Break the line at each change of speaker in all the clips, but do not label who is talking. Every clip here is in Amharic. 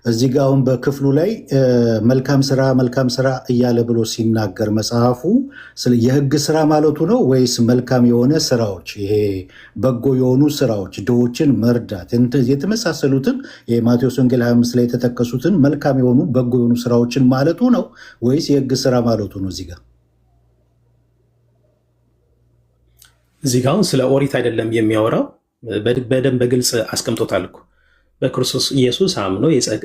እዚህ ጋር አሁን በክፍሉ ላይ መልካም ስራ እያለ ብሎ ሲናገር መጽሐፉ የህግ ስራ ማለቱ ነው ወይስ መልካም የሆነ ስራዎች፣ ይሄ በጎ የሆኑ ስራዎች፣ ድሆችን መርዳት የተመሳሰሉትን የማቴዎስ ወንጌል 25 ላይ የተጠቀሱትን መልካም የሆኑ በጎ የሆኑ ስራዎችን ማለቱ ነው ወይስ የህግ ስራ ማለቱ ነው?
እዚህ ጋር አሁን ስለ ኦሪት አይደለም የሚያወራው፣ በደንብ በግልጽ አስቀምጦታል እኮ በክርስቶስ ኢየሱስ አምኖ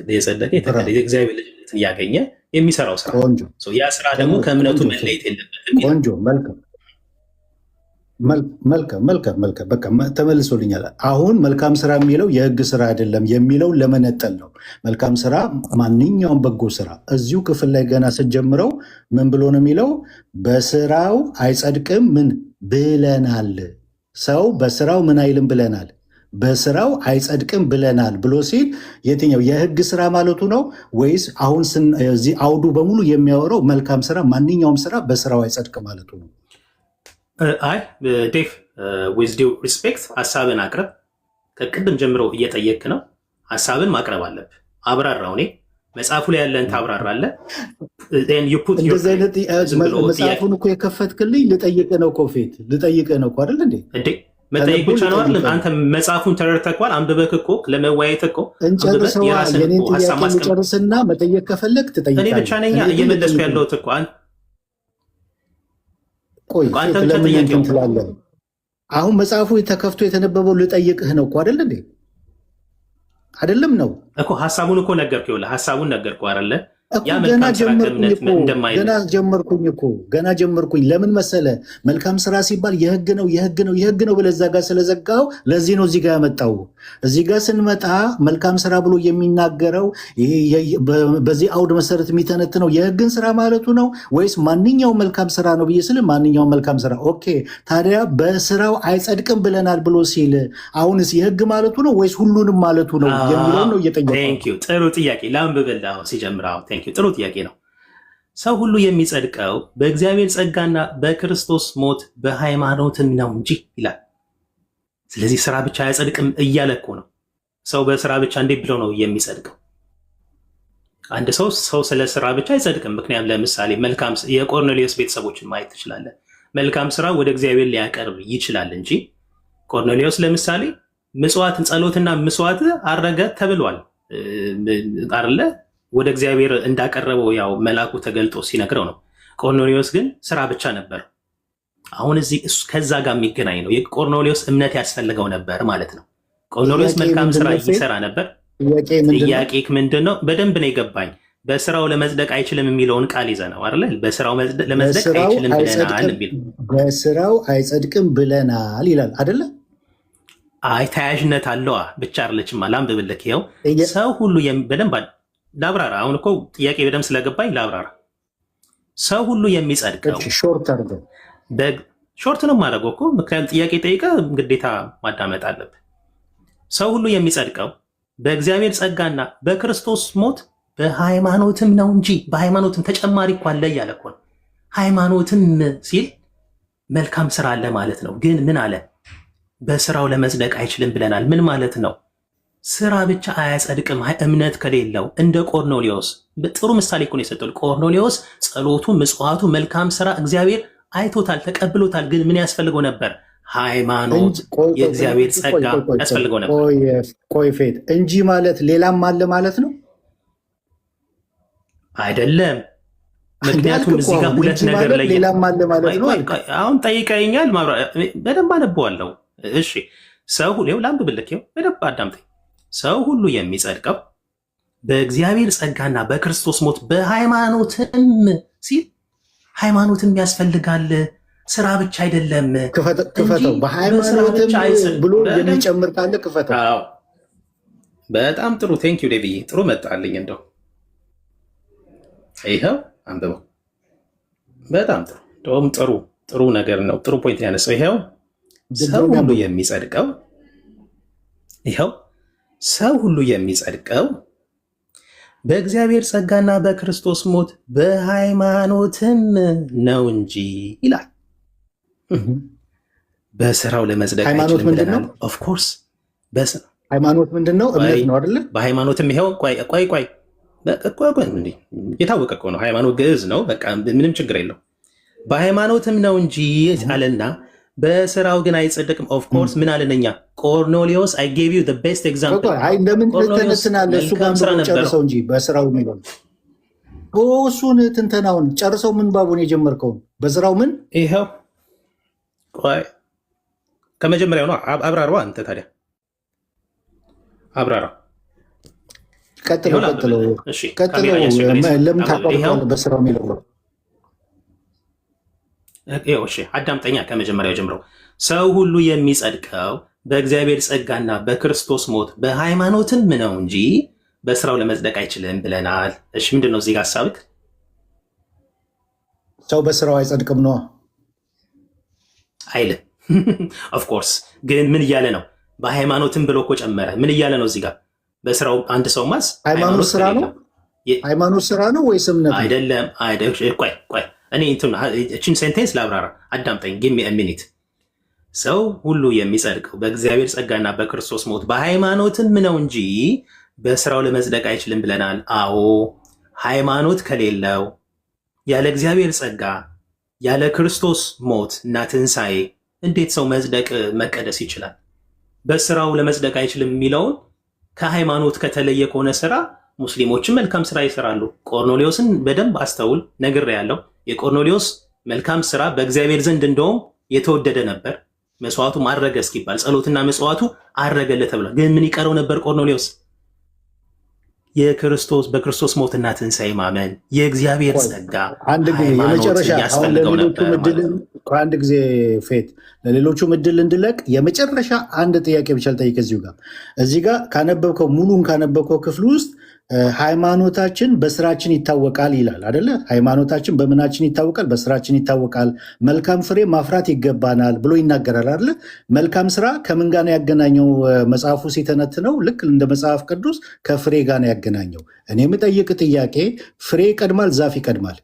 የጸደቀ የተቀደሰ የእግዚአብሔር ልጅነትን ያገኘ የሚሰራው ስራ፣ ያ ስራ ደግሞ ከእምነቱ መለየት የለበትም።
ቆንጆ፣ መልካም። በቃ ተመልሶልኛል። አሁን መልካም ስራ የሚለው የህግ ስራ አይደለም የሚለው ለመነጠል ነው። መልካም ስራ ማንኛውም በጎ ስራ እዚሁ ክፍል ላይ ገና ስትጀምረው ምን ብሎ ነው የሚለው? በስራው አይጸድቅም ምን ብለናል። ሰው በስራው ምን አይልም ብለናል፣ በስራው አይጸድቅም ብለናል ብሎ ሲል የትኛው የህግ ስራ ማለቱ ነው ወይስ አሁን እዚህ አውዱ በሙሉ የሚያወራው መልካም ስራ ማንኛውም ስራ በስራው አይጸድቅ ማለቱ ነው?
አይ ዴቭ ዊዝ ዲው ሪስፔክት ሀሳብን አቅርብ። ከቅድም ጀምሮ እየጠየክ ነው፣ ሀሳብን ማቅረብ አለብህ። አብራራው። እኔ መጽሐፉ ላይ ያለን ታብራራለህ።
መጽሐፉን እኮ የከፈትክልኝ ልጠይቅህ ነው እኮ ፌት ልጠይቅህ ነው እኮ አይደል እንዴ?
መጠየቅ ብቻ ነው አይደለም። አንተ መጽሐፉን ተረድተኳል፣ አንብበህ እኮ ለመወያየት እኮ
እንጨርስና መጠየቅ ከፈለግ ትጠይቃለህ።
እኔ ብቻ ነኝ እየመለስኩ ያለሁት እኮ
አንተ ብቻ ጥያቄው ትላለህ። አሁን መጽሐፉ ተከፍቶ የተነበበው ልጠይቅህ ነው እኮ አይደል እንዴ? አይደለም ነው
እኮ ሀሳቡን እኮ ነገርኩህ። ይኸውልህ ሀሳቡን ነገርኩህ አይደለ?
ገና ጀመርኩኝ። ለምን መሰለ? መልካም ስራ ሲባል የህግ ነው ብለህ እዛ ጋር ስለዘጋው ለዚህ ነው እዚህ ጋር ያመጣው። እዚህ ጋር ስንመጣ መልካም ስራ ብሎ የሚናገረው በዚህ አውድ መሰረት የሚተነትነው የህግን ስራ ማለቱ ነው ወይስ ማንኛውም መልካም ስራ ነው ብዬ ስል ማንኛውም መልካም ስራ ኦኬ። ታዲያ በስራው አይጸድቅም ብለናል ብሎ ሲል አሁንስ የህግ ማለቱ ነው ወይስ ሁሉንም ማለቱ ነው የሚለው ነው እየጠየቀው።
ጥሩ ጥያቄ ላንብብል ሲጀምር ጥሩ ጥያቄ ነው። ሰው ሁሉ የሚጸድቀው በእግዚአብሔር ጸጋና በክርስቶስ ሞት በሃይማኖትም ነው እንጂ ይላል። ስለዚህ ስራ ብቻ አያጸድቅም እያለ እኮ ነው። ሰው በስራ ብቻ እንዴት ብሎ ነው የሚጸድቀው? አንድ ሰው ስለ ስራ ብቻ አይጸድቅም። ምክንያቱም ለምሳሌ መልካም የቆርኔሌዎስ ቤተሰቦችን ማየት ትችላለን። መልካም ስራ ወደ እግዚአብሔር ሊያቀርብ ይችላል እንጂ ቆርኔሌዎስ ለምሳሌ ምጽዋትን ጸሎትና ምጽዋት አረገ ተብሏል አይደለ? ወደ እግዚአብሔር እንዳቀረበው ያው መልአኩ ተገልጦ ሲነግረው ነው። ቆርኔሌዎስ ግን ስራ ብቻ ነበር። አሁን እዚህ ከዛ ጋር የሚገናኝ ነው። የቆርኔሌዎስ እምነት ያስፈልገው ነበር ማለት ነው። ቆርኔሌዎስ መልካም ስራ ይሰራ ነበር። ጥያቄ ምንድን ነው? በደንብ ነው የገባኝ። በስራው ለመጽደቅ አይችልም የሚለውን ቃል ይዘህ ነው አይደለ? በስራው ለመጽደቅ አይችልም ብለናል የሚል
በስራው አይጸድቅም ብለናል ይላል አይደለ?
አይ ተያያዥነት አለዋ ብቻ አይደለችም። ላንብብልህ። ይኸው ሰው ሁሉ በደንብ ላብራራ። አሁን እኮ ጥያቄ በደንብ ስለገባኝ ላብራራ። ሰው ሁሉ የሚጸድቀው ሾርት ነው የማደርገው እኮ ምክንያቱም ጥያቄ ጠይቀህ ግዴታ ማዳመጥ አለብህ። ሰው ሁሉ የሚጸድቀው በእግዚአብሔር ጸጋና በክርስቶስ ሞት በሃይማኖትም ነው እንጂ በሃይማኖትም ተጨማሪ እኮ አለ እያለ እኮ ነው። ሃይማኖትም ሲል መልካም ስራ አለ ማለት ነው። ግን ምን አለ? በስራው ለመጽደቅ አይችልም ብለናል። ምን ማለት ነው? ስራ ብቻ አያጸድቅም እምነት ከሌለው። እንደ ቆርኔሌዎስ ጥሩ ምሳሌ እኮ ነው የሰጠው። ቆርኔሌዎስ ጸሎቱ፣ ምጽዋቱ፣ መልካም ስራ እግዚአብሔር አይቶታል፣ ተቀብሎታል። ግን ምን ያስፈልገው ነበር? ሃይማኖት፣ የእግዚአብሔር ጸጋ ያስፈልገው ነበር።
ቆይ ፌት እንጂ ማለት ሌላም አለ ማለት ነው
አይደለም? ምክንያቱም እዚህ ጋር ሁለት ነገር ላይ
ሌላም አለ ማለት ነው።
አሁን ጠይቀኛል፣ በደንብ አነበዋለሁ። እሺ ሰው ሁሉ ላንብብልህ፣ በደንብ አዳምጠኝ። ሰው ሁሉ የሚጸድቀው በእግዚአብሔር ጸጋና በክርስቶስ ሞት በሃይማኖትም ሲል ሃይማኖትም ያስፈልጋል፣ ስራ ብቻ አይደለም።
ክፈተው፣ በሃይማኖትም ብሎ የሚጨምር ካለ ክፈተው።
በጣም ጥሩ ቴንኪዩ ዴቪዬ፣ ጥሩ መጣልኝ። እንደው ይኸው አንብበው። በጣም ጥሩ፣ እንደውም ጥሩ ነገር ነው። ጥሩ ፖይንት ያነሳው። ይኸው ሰው ሁሉ የሚጸድቀው ሰው ሁሉ የሚጸድቀው በእግዚአብሔር ጸጋና በክርስቶስ ሞት በሃይማኖትም ነው እንጂ ይላል። በስራው ለመጽደቅ
ሃይማኖት ምንድን ነው?
ኦፍኮርስ
ሃይማኖት ምንድን ነው? እምነት ነው አይደለ?
በሃይማኖትም ይኸው ቆይ የታወቀ እኮ ነው። ሃይማኖት ግዕዝ ነው። በቃ ምንም ችግር የለው። በሃይማኖትም ነው እንጂ አለና በስራው ግን አይጸደቅም። ኦፍኮርስ ምን አለነኛ ቆርኔሊዮስ አይ ጌቭ ዩ ቤስት ኤግዛምፕል።
እንደምን ትነትናለህ? እሱ ጋር ጨርሰው እንጂ በስራው የሚለው እሱን ትንተናውን ጨርሰው። ምን ባቡን የጀመርከውን በስራው ምን
ይኸው ቆይ ከመጀመሪያው ነው። አብራራው አንተ ታዲያ አብራራ።
ቀጥሎ ለምን ታቋርጠዋለህ? በስራው የሚለው
እሺ አዳምጠኛ። ከመጀመሪያው ጀምሮ ሰው ሁሉ የሚጸድቀው በእግዚአብሔር ጸጋና በክርስቶስ ሞት በሃይማኖትም ነው እንጂ በስራው ለመጽደቅ አይችልም ብለናል። እሺ ምንድን ነው እዚህ ጋር ሀሳብክ?
ሰው በስራው አይጸድቅም ነው
አይልም። ኦፍኮርስ ግን ምን እያለ ነው? በሃይማኖትም ብሎ እኮ ጨመረ። ምን እያለ ነው እዚህ ጋር? በስራው አንድ ሰው ማስ
ሃይማኖት ስራ ነው? ሃይማኖት ስራ ነው ወይስ እምነት?
አይደለም። ቆይ እኔ እችን ሴንቴንስ ላብራራ፣ አዳምጠኝ። ጊቭ ሚ አ ሚኒት። ሰው ሁሉ የሚጸድቀው በእግዚአብሔር ጸጋና በክርስቶስ ሞት በሃይማኖትም ነው እንጂ በስራው ለመጽደቅ አይችልም ብለናል። አዎ ሃይማኖት ከሌለው ያለ እግዚአብሔር ጸጋ ያለ ክርስቶስ ሞት እና ትንሣኤ እንዴት ሰው መጽደቅ መቀደስ ይችላል? በስራው ለመጽደቅ አይችልም የሚለውን ከሃይማኖት ከተለየ ከሆነ ስራ ሙስሊሞችን መልካም ስራ ይሰራሉ። ቆርኔሊዮስን በደንብ አስተውል፣ ነግሬያለሁ። የቆርኔሊዮስ መልካም ስራ በእግዚአብሔር ዘንድ እንደውም የተወደደ ነበር። መስዋዕቱ አረገ እስኪባል ጸሎትና መስዋዕቱ አረገለ ተብሏል። ግን ምን ይቀረው ነበር ቆርኔሊዮስ? በክርስቶስ ሞትና ትንሣኤ ማመን፣ የእግዚአብሔር ጸጋ ሃይማኖት እያስፈልገው ነበር።
አንድ ጊዜ ፌት ለሌሎቹም እድል እንድለቅ የመጨረሻ አንድ ጥያቄ ብቻ ልጠይቅ። እዚህ ጋር ካነበብከው ሙሉን ካነበብከው ክፍል ውስጥ ሃይማኖታችን በስራችን ይታወቃል ይላል አደለ? ሃይማኖታችን በምናችን ይታወቃል? በስራችን ይታወቃል። መልካም ፍሬ ማፍራት ይገባናል ብሎ ይናገራል አደለ? መልካም ስራ ከምን ጋር ነው ያገናኘው? መጽሐፉ ሲተነትነው ልክ እንደ መጽሐፍ ቅዱስ ከፍሬ ጋር ነው ያገናኘው። እኔ የምጠይቅ ጥያቄ ፍሬ ይቀድማል ዛፍ ይቀድማል?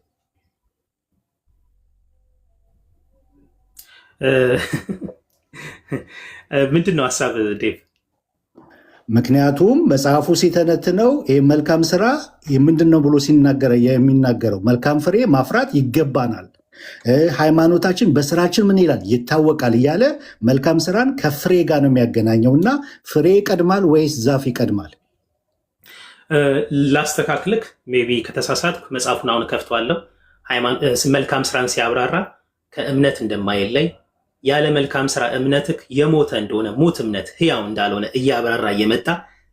ምንድን ነው ሀሳብ ዴቭ?
ምክንያቱም መጽሐፉ ሲተነትነው ይህ መልካም ስራ ምንድን ነው ብሎ የሚናገረው መልካም ፍሬ ማፍራት ይገባናል፣ ሃይማኖታችን በስራችን ምን ይላል ይታወቃል እያለ መልካም ስራን ከፍሬ ጋር ነው የሚያገናኘው። እና ፍሬ ይቀድማል ወይስ ዛፍ ይቀድማል?
ላስተካክልክ፣ ሜይ ቢ ከተሳሳትኩ መጽሐፉን አሁን ከፍተዋለሁ። መልካም ስራን ሲያብራራ ከእምነት እንደማይለይ ያለ መልካም ስራ እምነትህ የሞተ እንደሆነ ሙት እምነት ህያው እንዳልሆነ እያብራራ እየመጣ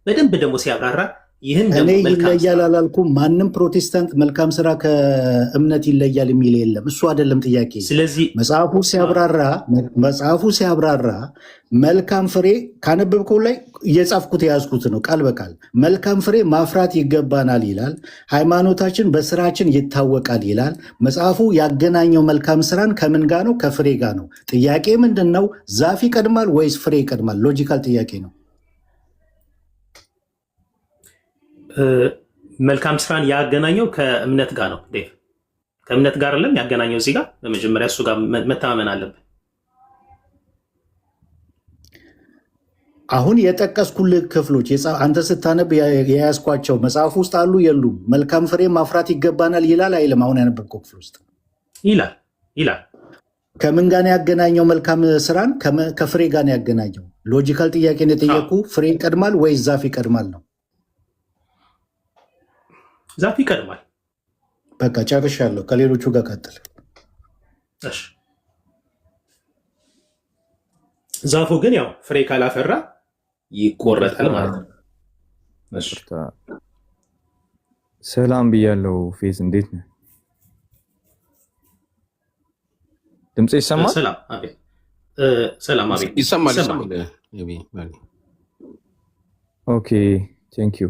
በደንብ ደግሞ ሲያብራራ ይህም
እኔ ይለያል አላልኩም። ማንም ፕሮቴስታንት መልካም ስራ ከእምነት ይለያል የሚል የለም። እሱ አይደለም ጥያቄ።
ስለዚህ
መጽሐፉ ሲያብራራ መልካም ፍሬ ካነበብከው ላይ እየጻፍኩት የያዝኩት ነው ቃል በቃል መልካም ፍሬ ማፍራት ይገባናል ይላል። ሃይማኖታችን በስራችን ይታወቃል ይላል። መጽሐፉ ያገናኘው መልካም ስራን ከምን ጋር ነው? ከፍሬ ጋር ነው። ጥያቄ ምንድን ነው? ዛፍ ይቀድማል ወይስ ፍሬ ይቀድማል? ሎጂካል ጥያቄ ነው።
መልካም ስራን ያገናኘው ከእምነት ጋር ነው። ዴቭ ከእምነት ጋር አይደለም ያገናኘው። እዚህ ጋር በመጀመሪያ እሱ ጋር መተማመን አለብን።
አሁን የጠቀስኩልህ ክፍሎች አንተ ስታነብ የያዝኳቸው መጽሐፍ ውስጥ አሉ የሉም? መልካም ፍሬ ማፍራት ይገባናል ይላል አይልም? አሁን ያነበብከው ክፍል ውስጥ
ይላል።
ከምን ጋር ያገናኘው? መልካም ስራን ከፍሬ ጋር ያገናኘው። ሎጂካል ጥያቄ ነው የጠየቁ። ፍሬ ይቀድማል ወይስ ዛፍ ይቀድማል ነው?
ዛፍ ይቀድማል።
በቃ ጨርሻለሁ። ከሌሎቹ ጋር ቀጥል።
ዛፉ ግን ያው ፍሬ ካላፈራ ይቆረጣል ማለት ነው።
ሰላም ብያለሁ። ፌዝ እንዴት ነህ? ድምፅ ይሰማል?
ሰላም አቤት።
ይሰማል።
ኦኬ ቴንክ ዩ።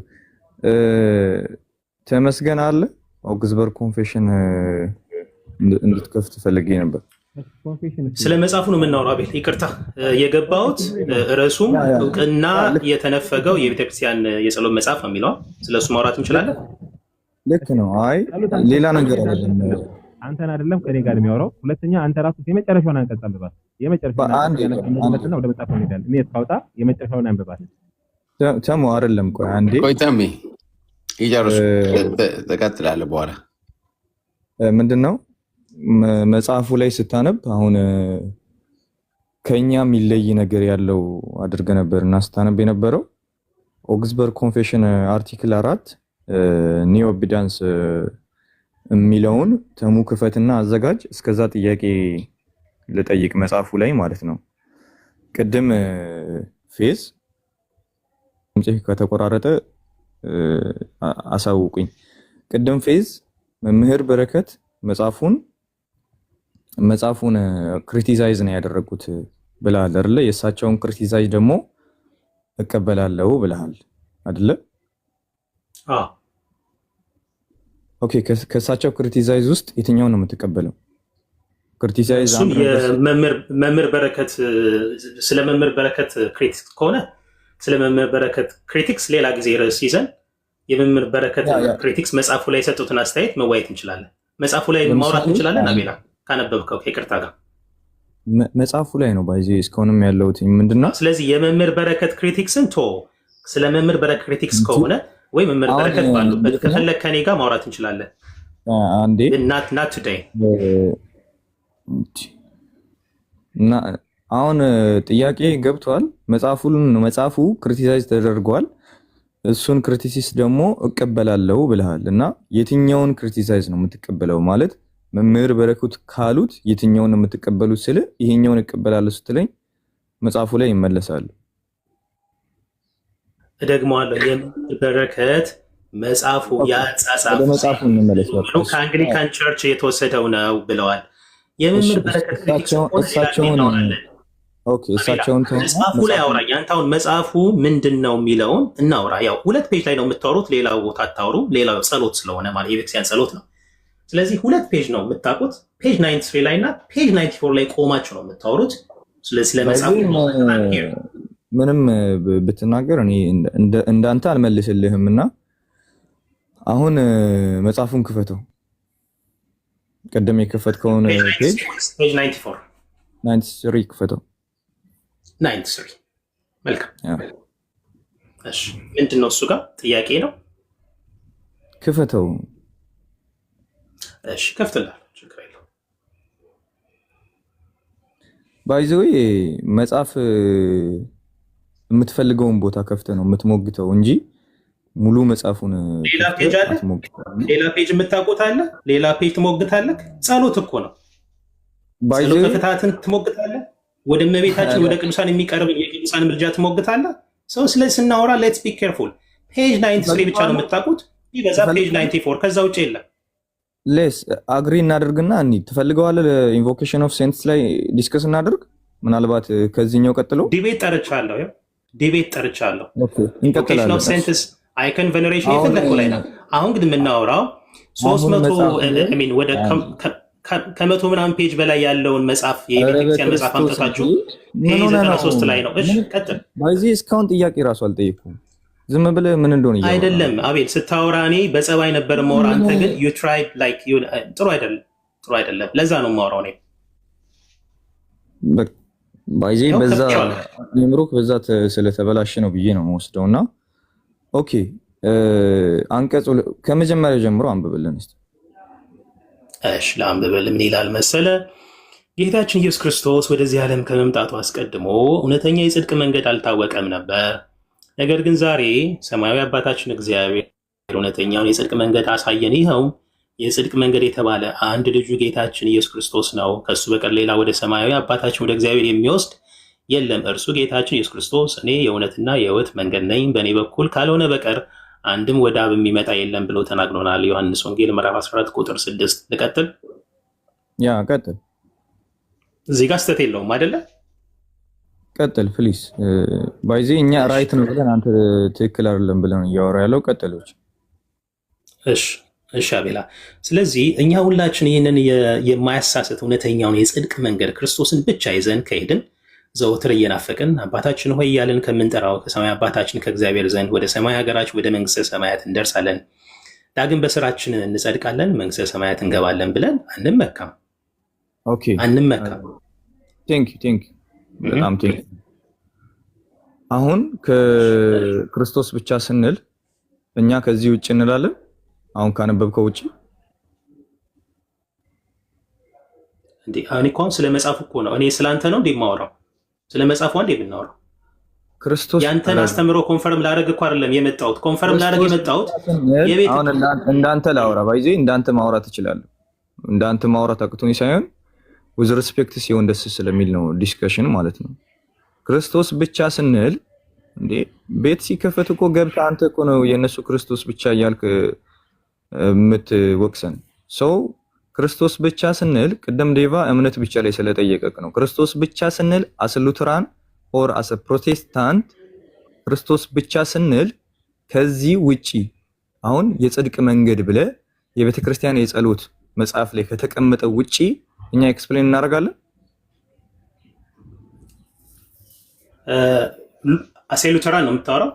ተመስገን አለ ኦግዝበር ኮንፌሽን እንድትከፍት ፈልጌ ነበር።
ስለ መጽሐፉ ነው የምናወራው። አቤት ይቅርታ፣ የገባሁት ርዕሱም እውቅና የተነፈገው የቤተክርስቲያን የጸሎት መጽሐፍ ነው የሚለው። ስለሱ ማውራት እንችላለን።
ልክ ነው። አይ ሌላ ነገር አይደለም።
አንተን አይደለም ከኔ ጋር የሚያወራው። ሁለተኛ አንተ ራሱ የመጨረሻውን አንቀጽ አንብባት። የመጨረሻውን አንብባትና ወደ መጽሐፉ እንሄዳለን። እኔ እስካውጣ የመጨረሻውን አንብባት።
ተሙ አይደለም። ቆይ አንዴ
ቆይ ተሜ ይጨርሱ፣ ትቀጥላለህ በኋላ።
ምንድነው መጽሐፉ ላይ ስታነብ አሁን ከኛ የሚለይ ነገር ያለው አድርገ ነበር እና ስታነብ የነበረው ኦግስበርግ ኮንፌሽን አርቲክል 4 ኒዮ ኤቪደንስ የሚለውን ተሙ ክፈትና አዘጋጅ። እስከዛ ጥያቄ ልጠይቅ መጽሐፉ ላይ ማለት ነው። ቅድም ፌዝ ከተቆራረጠ አሳውቁኝ። ቅድም ፌዝ መምህር በረከት መጽሐፉን ክሪቲሳይዝ ነው ያደረጉት ብለሃል አይደለ? የእሳቸውን ክሪቲሳይዝ ደግሞ እቀበላለሁ ብለሃል አይደለ?
አዎ።
ኦኬ፣ ከእሳቸው ክሪቲሳይዝ ውስጥ የትኛውን ነው የምትቀበለው? ክሪቲሳይዝ
መምህር በረከት ስለ መምህር በረከት ክሪቲክስ ከሆነ ስለ መምህር በረከት ክሪቲክስ ሌላ ጊዜ ርዕስ ይዘን የመምህር በረከት ክሪቲክስ መጽሐፉ ላይ የሰጡትን አስተያየት መዋየት እንችላለን። መጽሐፉ ላይ ማውራት እንችላለን። አቤላ ካነበብከው ከይቅርታ ጋር
መጽሐፉ ላይ ነው ባይዚ እስካሁንም ያለውት ምንድነው?
ስለዚህ የመምህር በረከት ክሪቲክስን ስለ መምህር በረከት ክሪቲክስ ከሆነ ወይ መምህር በረከት ባሉበት ከፈለግ ከኔ ጋር ማውራት እንችላለን።
አንዴ
ናት ቱዴይ
እና አሁን ጥያቄ ገብቷል። መጽሐፉ ክሪቲሳይዝ ተደርጓል። እሱን ክሪቲሲስ ደግሞ እቀበላለሁ ብለሃል እና የትኛውን ክሪቲሳይዝ ነው የምትቀበለው? ማለት መምህር በረከት ካሉት የትኛውን ነው የምትቀበሉት ስለ ይሄኛውን እቀበላለሁ ስትለኝ መጽሐፉ ላይ ይመለሳሉ።
እደግመዋለሁ። የመምህር በረከት መጽሐፉ ያጻጻፉ ከአንግሊካን ቸርች የተወሰደው ነው ብለዋል። የመምህር በረከት
እሳቸውን
መጽሐፉ ላይ አውራ። ያንተ አሁን መጽሐፉ ምንድን ነው የሚለውን እናውራ። ያው 2 ፔጅ ላይ ነው የምታወሩት፣ ሌላው ቦታ አታውሩ። ሌላው ጸሎት ስለሆነ ማለት የቤተክርስቲያን ጸሎት ነው። ስለዚህ 2 ፔጅ ነው የምታውቁት። ፔጅ 93 ላይ እና ፔጅ 94 ላይ ቆማችሁ ነው የምታወሩት። ስለዚህ ለመጽሐፉ
ምንም ብትናገር እኔ እንዳንተ አልመልስልህም እና አሁን መጽሐፉን ክፈተው። ቀደም የከፈትከውን ፔጅ 93 ክፈተው።
93 መልካም። እሺ ምንድን ነው እሱ ጋር ጥያቄ ነው?
ክፈተው።
እሺ ከፍትላለሁ፣ ችግር የለውም።
ባይ ዘ ዌይ መጽሐፍ የምትፈልገውን ቦታ ከፍተህ ነው የምትሞግተው እንጂ ሙሉ መጽሐፉን
ሌላ ፔጅ አለ፣ ሌላ ፔጅ የምታውቁት አለ፣ ሌላ ፔጅ ትሞግታለህ። ጸሎት እኮ ነው። ጸሎት ከፍታትን ትሞግታለህ። ወደ እመቤታችን ወደ ቅዱሳን የሚቀርብ የቅዱሳን ምልጃ ትሞግታለህ። ሰው ስለዚህ ስናወራ ሌትስ ቢ ኬርፉል። ፔጅ 93 ብቻ ነው የምታውቁት፣ ይበዛ ፔጅ 94 ከዛ ውጭ የለም።
ሌስ አግሪ እናደርግና እንሂድ። ትፈልገዋለህ? ኢንቮኬሽን ኦፍ ሴንትስ ላይ ዲስከስ እናደርግ። ምናልባት ከዚህኛው ቀጥሎ ዲቤት ጠርቻለሁ።
ኢንቮኬሽን ኦፍ ሴንትስ አይከን ቬነሬሽን የፈለግከው ላይ ነው። አሁን ግን የምናወራው 300 ወደ ከመቶ ምናምን ፔጅ በላይ ያለውን መጽሐፍ የቤተክርስቲያን መጽሐፍ አምጥታችሁ ፔጅ 93 ላይ ነው። እሺ ቀጥል።
በዚህ እስካሁን ጥያቄ ራሱ አልጠየኩም። ዝም ብለህ ምን እንደሆነ
አይደለም አቤል ስታወራ እኔ በጸባይ ነበር የማወራ። አንተ ግን you tried like ጥሩ አይደለም። ለዛ ነው የማወራው እኔ
ባይዚ በዛ ንምሩክ በዛ ስለተበላሽ ነው ብዬ ነው የምወስደውና ኦኬ አንቀጹ ከመጀመሪያው ጀምሮ አንብብልን እስቲ።
እሺ ለአንብብል። ምን ይላል መሰለ? ጌታችን ኢየሱስ ክርስቶስ ወደዚህ ዓለም ከመምጣቱ አስቀድሞ እውነተኛ የጽድቅ መንገድ አልታወቀም ነበር። ነገር ግን ዛሬ ሰማያዊ አባታችን እግዚአብሔር እውነተኛውን የጽድቅ መንገድ አሳየን። ይኸውም የጽድቅ መንገድ የተባለ አንድ ልጁ ጌታችን ኢየሱስ ክርስቶስ ነው። ከሱ በቀር ሌላ ወደ ሰማያዊ አባታችን ወደ እግዚአብሔር የሚወስድ የለም። እርሱ ጌታችን ኢየሱስ ክርስቶስ እኔ የእውነትና የሕይወት መንገድ ነኝ፣ በእኔ በኩል ካልሆነ በቀር አንድም ወደ አብ የሚመጣ የለም ብሎ ተናግሮናል። ዮሐንስ ወንጌል ምዕራፍ 14 ቁጥር 6። ልቀጥል?
ያ ቀጥል።
እዚህ ጋር ስተት የለውም አይደለ?
ቀጥል ፕሊስ። ባይዚ እኛ ራይት ነው ብለን አንተ ትክክል አይደለም ብለን እያወራ ያለው ቀጥሎች።
እሺ አቤላ። ስለዚህ እኛ ሁላችን ይህንን የማያሳስት እውነተኛውን የጽድቅ መንገድ ክርስቶስን ብቻ ይዘን ከሄድን ዘወትር እየናፈቅን አባታችን ሆይ እያልን ከምንጠራው ከሰማይ አባታችን ከእግዚአብሔር ዘንድ ወደ ሰማይ ሀገራችን ወደ መንግስተ ሰማያት እንደርሳለን። ዳግም በስራችን እንጸድቃለን፣ መንግስተ ሰማያት እንገባለን ብለን አንመካም።
ኦኬ
አንመካም።
ቴንክ ዩ በጣም ቴንክ ዩ። አሁን ከክርስቶስ ብቻ ስንል እኛ ከዚህ ውጭ እንላለን። አሁን ካነበብከው ውጭ
እንዴ እኔ እኮ አሁን ስለ መጽሐፉ እኮ ነው። እኔ ስላንተ ነው እንዴ የማወራው? ስለ መጽሐፉ አንዴ የምናወራው
ክርስቶስ
ያንተን አስተምሮ ኮንፈርም ላደርግ እኮ አይደለም የመጣሁት። ኮንፈርም ላደርግ የመጣሁት
አሁን እንዳንተ ላውራ ባይዜ እንዳንተ ማውራት እችላለሁ። እንዳንተ ማውራት አቅቶኝ ሳይሆን with respect ሲሆን ደስ ስለሚል ነው ዲስከሽን ማለት ነው። ክርስቶስ ብቻ ስንል እንዴ ቤት ሲከፈት እኮ ገብታ አንተ እኮ ነው የነሱ ክርስቶስ ብቻ እያልክ የምትወቅሰን ሰው። ክርስቶስ ብቻ ስንል ቅድም ዴቫ እምነት ብቻ ላይ ስለጠየቀክ ነው። ክርስቶስ ብቻ ስንል አስ ሉተራን ኦር አስ ፕሮቴስታንት ክርስቶስ ብቻ ስንል ከዚህ ውጪ አሁን የጽድቅ መንገድ ብለ የቤተክርስቲያን የጸሎት መጽሐፍ ላይ ከተቀመጠው ውጪ እኛ ኤክስፕሌን እናደርጋለን።
አሴ ሉተራን ነው የምታወራው?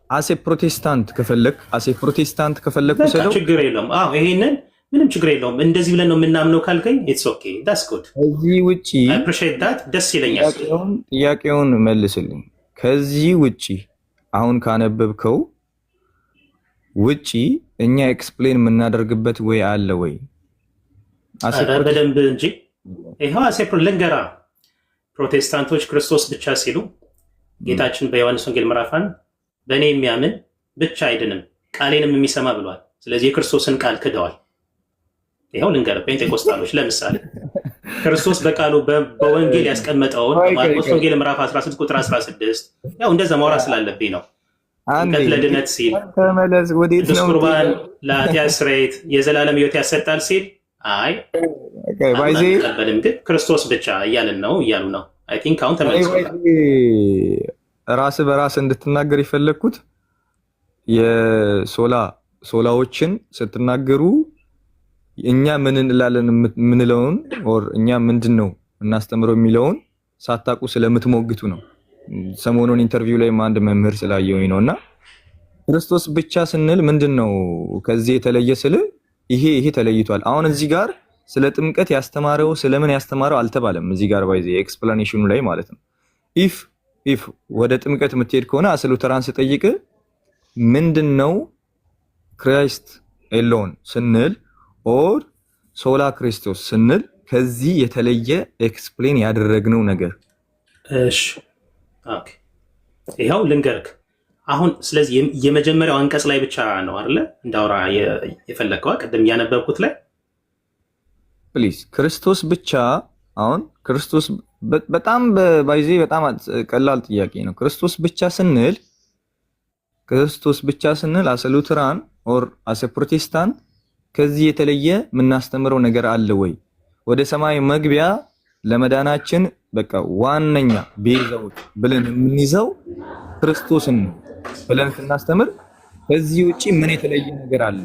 አሴ ፕሮቴስታንት ከፈለክ ሰለው
ችግር የለውም። አዎ ይሄንን ምንም ችግር የለውም። እንደዚህ ብለን ነው የምናምነው ካልከኝ ኢትስ ኦኬ ዳትስ ጉድ።
ከዚህ ውጪ
አይ አፕሪሺየት ዳት ደስ ይለኛል።
ጥያቄውን መልስልኝ። ከዚህ ውጪ አሁን ካነበብከው ውጪ እኛ ኤክስፕሌን የምናደርግበት ወይ አለ ወይ?
በደንብ እንጂ ይኸው አሴ ልንገራ ፕሮቴስታንቶች ክርስቶስ ብቻ ሲሉ ጌታችን በዮሐንስ ወንጌል ምዕራፍ 1 በእኔ የሚያምን ብቻ አይድንም ቃሌንም የሚሰማ ብሏል። ስለዚህ የክርስቶስን ቃል ክደዋል። ይኸው ልንገር ፔንቴኮስታሎች ለምሳሌ ክርስቶስ በቃሉ በወንጌል ያስቀመጠውን ማርቆስ ወንጌል ምዕራፍ 16 ቁጥር 16 ያው እንደዛ ማውራት ስላለብኝ ነው። አንተ ለድነት ሲል
ተመለስ ወዴት ነው?
ቁርባን ለኃጢአት ስርየት የዘላለም ሕይወት ያሰጣል ሲል አይ ባይዜ ተቀበልም ግን ክርስቶስ ብቻ እያልን ነው እያሉ ነው። አይ ቲንክ አሁን ተመልሷል።
ራስ በራስ እንድትናገር የፈለኩት የሶላዎችን ስትናገሩ እኛ ምን እንላለን ምንለውን ኦር እኛ ምንድነው እናስተምረው የሚለውን ሳታቁ ስለምትሞግቱ ነው። ሰሞኑን ኢንተርቪው ላይ አንድ መምህር ስላየውኝ ነውና ክርስቶስ ብቻ ስንል ምንድነው ከዚህ የተለየ ስለ ይሄ ተለይቷል። አሁን እዚህ ጋር ስለ ጥምቀት ያስተማረው ስለምን ያስተማረው አልተባለም። እዚህ ጋር ባይዘ ኤክስፕላኔሽኑ ላይ ማለት ነው። ኢፍ ወደ ጥምቀት የምትሄድ ከሆነ አስሉ ተራን ስጠይቅ ምንድነው ክራይስት ኤሎን ስንል ኦር ሶላ ክርስቶስ ስንል ከዚህ የተለየ ኤክስፕሌን ያደረግነው ነገር
እሺ ኦኬ ይሄው ልንገርክ አሁን። ስለዚህ የመጀመሪያው አንቀጽ ላይ ብቻ ነው አይደለ እንዳውራ የፈለከው ቅድም ያነበብኩት ላይ
ፕሊዝ ክርስቶስ ብቻ። አሁን ክርስቶስ በጣም ባይዜ በጣም ቀላል ጥያቄ ነው። ክርስቶስ ብቻ ስንል አሰ ሉተራን ኦር አሰ ፕሮቴስታንት ከዚህ የተለየ የምናስተምረው ነገር አለ ወይ? ወደ ሰማይ መግቢያ ለመዳናችን በቃ ዋነኛ ቤዛውት ብለን የምንይዘው ክርስቶስን ብለን ስናስተምር ከዚህ ውጪ ምን የተለየ ነገር አለ?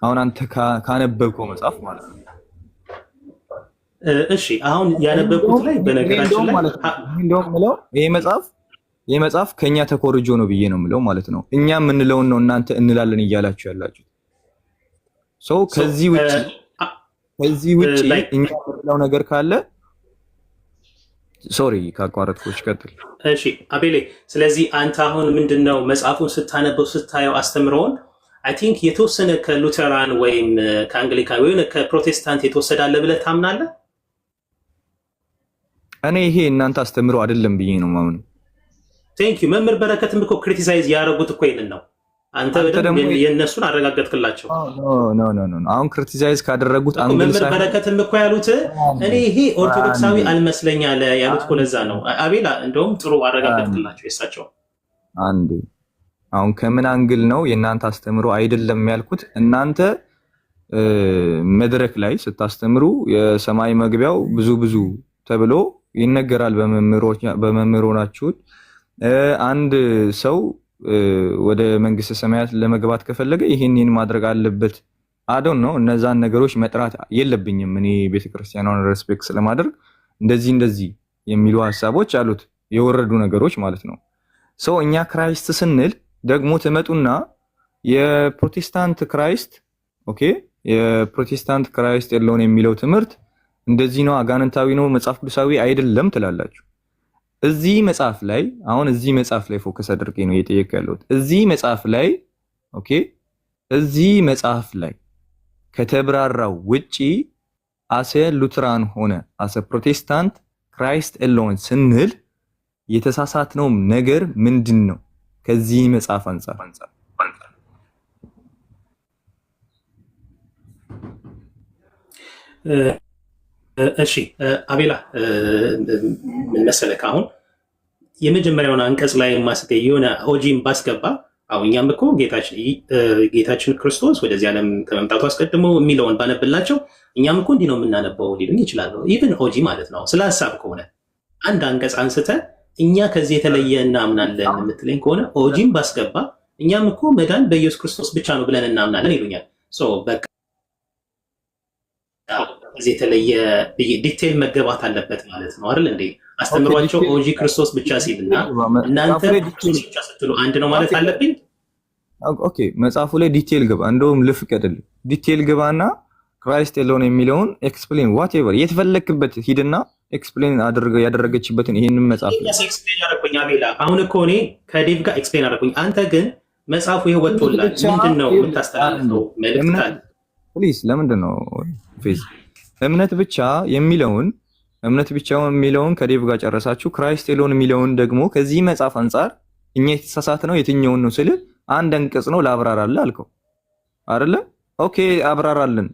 አሁን አንተ ካነበብከው መጽሐፍ ማለት ነው።
እሺ አሁን ያነበብኩት ላይ በነገራችን ላይ
እንደውም ምለው ይሄ መጽሐፍ ከኛ ተኮርጆ ነው ብዬ ነው ምለው ማለት ነው። እኛ የምንለውን ነው እናንተ እንላለን እያላችሁ ያላችሁ ሰው ከዚህ ውጪ እኛ የምንለው ነገር ካለ ሶሪ ካቋረጥኩሽ ቀጥል።
እሺ አቤሌ፣ ስለዚህ አንተ አሁን ምንድነው መጽሐፉን ስታነበው ስታየው አስተምረውን አይ ቲንክ የተወሰነ ከሉተራን ወይም ከአንግሊካን ወይም ከፕሮቴስታንት የተወሰደ አለ ብለህ ታምናለህ?
እኔ ይሄ እናንተ አስተምሮ አይደለም ብዬ ነው ማምነው።
ቴንክ ዩ። መምህር በረከትም እኮ ክሪቲሳይዝ ያደረጉት እኮ ይሄንን ነው። አንተ በደንብ የነሱን አረጋገጥክላቸው።
ኖ አሁን ክሪቲሳይዝ ካደረጉት አንግል
መምህር በረከትም እኮ ያሉት እኔ ይሄ ኦርቶዶክሳዊ አልመስለኛል ያሉት እኮ ለዛ ነው። አቤላ እንደውም ጥሩ አረጋገጥክላቸው የሳቸው።
አንዴ አሁን ከምን አንግል ነው የእናንተ አስተምሮ አይደለም ያልኩት? እናንተ መድረክ ላይ ስታስተምሩ የሰማይ መግቢያው ብዙ ተብሎ ይነገራል በመምህሮናችሁ። አንድ ሰው ወደ መንግስተ ሰማያት ለመግባት ከፈለገ ይሄንን ማድረግ አለበት። አዶን ነው እነዛን ነገሮች መጥራት የለብኝም እኔ ቤተክርስቲያኗን ሬስፔክት ስለማድረግ እንደዚህ የሚሉ ሐሳቦች አሉት፣ የወረዱ ነገሮች ማለት ነው። ሰው እኛ ክራይስት ስንል ደግሞ ትመጡና የፕሮቴስታንት ክራይስት የፕሮቴስታንት ክራይስት የለውን የሚለው ትምህርት እንደዚህ ነው፣ አጋንንታዊ ነው፣ መጽሐፍ ቅዱሳዊ አይደለም ትላላችሁ። እዚህ መጽሐፍ ላይ አሁን እዚህ መጽሐፍ ላይ ፎከስ አድርጌ ነው እየጠየቀ ያለሁት። እዚህ መጽሐፍ ላይ ኦኬ፣ እዚህ መጽሐፍ ላይ ከተብራራው ውጪ አሰ ሉትራን ሆነ አሰ ፕሮቴስታንት ክራይስት ኤሎን ስንል የተሳሳትነው ነገር ምንድን ነው? ከዚህ መጽሐፍ አንፃር
እሺ አቤላ ምን መሰለህ፣ አሁን የመጀመሪያውን አንቀጽ ላይ ማስገኝ የሆነ ኦጂን ባስገባ አሁን እኛም እኮ ጌታችን ክርስቶስ ወደዚህ ዓለም ከመምጣቱ አስቀድሞ የሚለውን ባነብላቸው እኛም እኮ እንዲህ ነው የምናነበው ሊሉኝ ይችላሉ። ኢቭን ኦጂ ማለት ነው። ስለ ሀሳብ ከሆነ አንድ አንቀጽ አንስተ እኛ ከዚህ የተለየ እናምናለን የምትለኝ ከሆነ ኦጂን ባስገባ እኛም እኮ መዳን በኢየሱስ ክርስቶስ ብቻ ነው ብለን እናምናለን ይሉኛል። በቃ ከዚህ የተለየ ዲቴል መገባት አለበት ማለት ነው አይደል እንዴ? አስተምሯቸው ኦጂ ክርስቶስ ብቻ ሲልና እናንተ ክርስቶስ ብቻ ስትሉ አንድ ነው ማለት አለብኝ።
ኦኬ መጽሐፉ ላይ ዲቴል ግባ፣ እንደውም ልፍቀድልህ፣ ዲቴል ግባና ክራይስት ኤሎን የሚለውን ኤክስፕሌን ዋትኤቨር የተፈለክበት ሂድና ኤክስፕሌን ያደረገችበትን ይሄንን መጽሐፍ
ኤክስፕሌን ያደረኩኝ አቤላ። አሁን እኮ እኔ ከዴቭ ጋር ኤክስፕሌን ያደረኩኝ፣ አንተ ግን መጽሐፉ ይሄ ወጥቶላል። ምንድን ነው የምታስተላልፈው መልእክት አለ? ፕሊዝ
ለምንድን ነው ፌዝ እምነት ብቻ የሚለውን ከዴቭ ጋር ጨረሳችሁ። ክራይስት ኤሎን የሚለውን ደግሞ ከዚህ መጽሐፍ አንጻር እኛ የተሳሳት ነው የትኛውን ነው ስል አንድ አንቀጽ ነው ላብራራልህ አልከው አይደለ? ኦኬ አብራራልን፣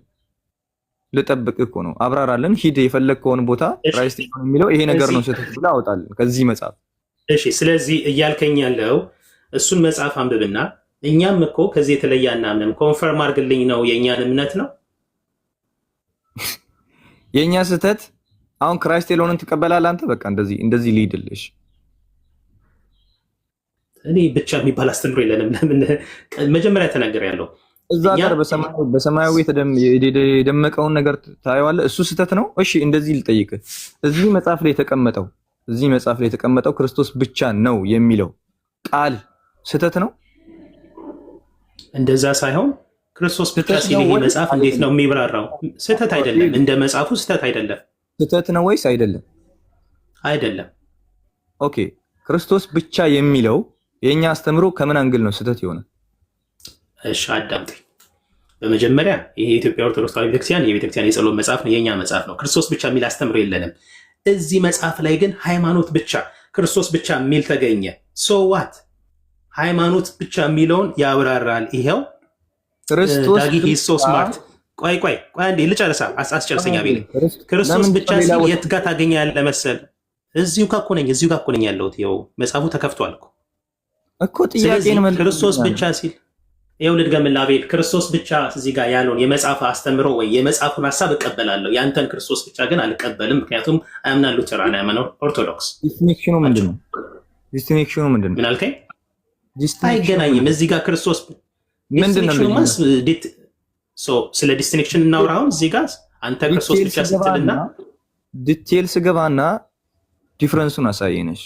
ልጠብቅ እኮ ነው። አብራራልን፣ ሂድ የፈለግከውን ቦታ ክራይስት ኤሎን የሚለው ይሄ ነገር ነው ስትል ብለህ አውጣልን ከዚህ መጽሐፍ።
እሺ ስለዚህ እያልከኝ ያለው እሱን መጽሐፍ አንብብና እኛም እኮ ከዚህ የተለየ አናምንም ኮንፈርም አድርግልኝ ነው የእኛን እምነት ነው
የኛ ስህተት። አሁን ክራይስት ኤሎንን ትቀበላለህ አንተ? በቃ እንደዚህ ሊድልሽ
እኔ ብቻ የሚባል አስተምሮ የለንም። ለምን መጀመሪያ ተናገር ያለው
እዛ ጋር በሰማያዊ የደመቀውን ነገር ታየዋለህ። እሱ ስህተት ነው። እሺ እንደዚህ ልጠይቅህ፣ እዚህ መጽሐፍ ላይ የተቀመጠው ክርስቶስ ብቻ ነው የሚለው ቃል ስህተት ነው?
እንደዛ ሳይሆን ክርስቶስ ብቻ ሲል ይሄ መጽሐፍ እንዴት ነው የሚብራራው? ስህተት አይደለም። እንደ መጽሐፉ ስህተት አይደለም።
ስህተት ነው ወይስ አይደለም?
አይደለም።
ኦኬ ክርስቶስ ብቻ የሚለው የኛ አስተምሮ ከምን አንግል ነው ስህተት የሆነ?
እሺ አዳምጠኝ። በመጀመሪያ ይሄ የኢትዮጵያ ኦርቶዶክስ ተዋሕዶ ቤተክርስቲያን የቤተክርስቲያን የጸሎት መጽሐፍ ነው፣ የኛ መጽሐፍ ነው። ክርስቶስ ብቻ የሚል አስተምሮ የለንም። እዚህ መጽሐፍ ላይ ግን ሃይማኖት ብቻ ክርስቶስ ብቻ የሚል ተገኘ። ሶ ዋት ሃይማኖት ብቻ የሚለውን ያብራራል። ይሄው ዳጊ ሂስ ሶ ስማርት። ቆይ አንዴ ልጨርሳ፣ አስጨርሰኛ ቤሌ። ክርስቶስ ብቻ ሲል የት ጋር ታገኛለህ መሰል? እዚሁ ጋር እኮ ነኝ ያለሁት። ይኸው መጽሐፉ ተከፍቷል
እኮ ጥያቄን መልስ።
ክርስቶስ ብቻ ሲል ይኸው ልድገምልህ አቤል። ክርስቶስ ብቻ እዚህ ጋር ያለውን የመጽሐፍ አስተምሮ ወይ የመጽሐፉን ሀሳብ እቀበላለሁ። ያንተን ክርስቶስ ብቻ ግን አልቀበልም። ምክንያቱም አምና ሉተራን አምና ኦርቶዶክስ።
ዲስቲንክሽኑ ምንድን ነው?
ምን አልከኝ? አይገናኝም። እዚህ ጋር ክርስቶስ ስለ ዲስቲንክሽን እናውራ። አሁን እዚህ ጋር አንተ ክርስቶስ ብቻ ስትልና
ዲቴልስ ገባና ዲፍረንሱን አሳየነሽ።